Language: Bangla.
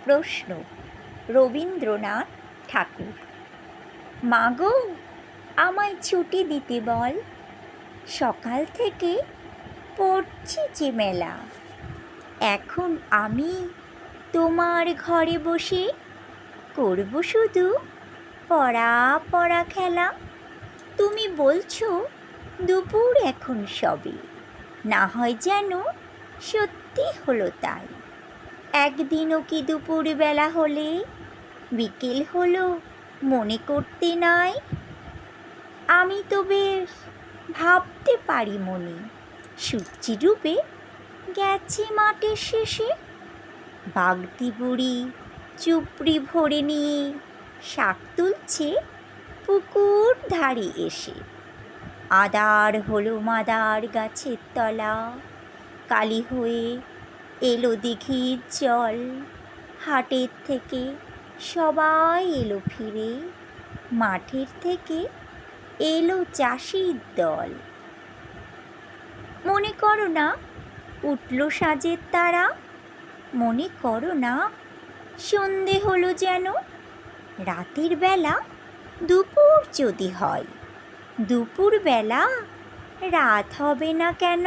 প্রশ্ন রবীন্দ্রনাথ ঠাকুর। মাগো, আমায় ছুটি দিতে বল, সকাল থেকে পড়ছি যে মেলা। এখন আমি তোমার ঘরে বসে করব শুধু পড়া পড়া খেলা। তুমি বলছো দুপুর এখন সবে, না হয় যেন সত্যি হলো তাই। একদিনও কি দুপুর বেলা হলে বিকেল হলো মনে করতে নাই? আমি তো বেশ ভাবতে পারি মনে, সূর্যি ডুবে গেছে মাঠের শেষে। বাগদি বুড়ি চুপড়ি ভরে নিয়ে শাক তুলছে পুকুর ধারে এসে। আদার হলো মাদার গাছের তলা, কালি হয়ে এলো দিঘির জল। হাটের থেকে সবাই এলো ফিরে, মাঠের থেকে এলো চাষির দল। মনে করো না উঠল সাজের তারা, মনে করো না সন্ধে হলো যেন। রাতের বেলা দুপুর যদি হয়, দুপুর বেলা রাত হবে না কেন?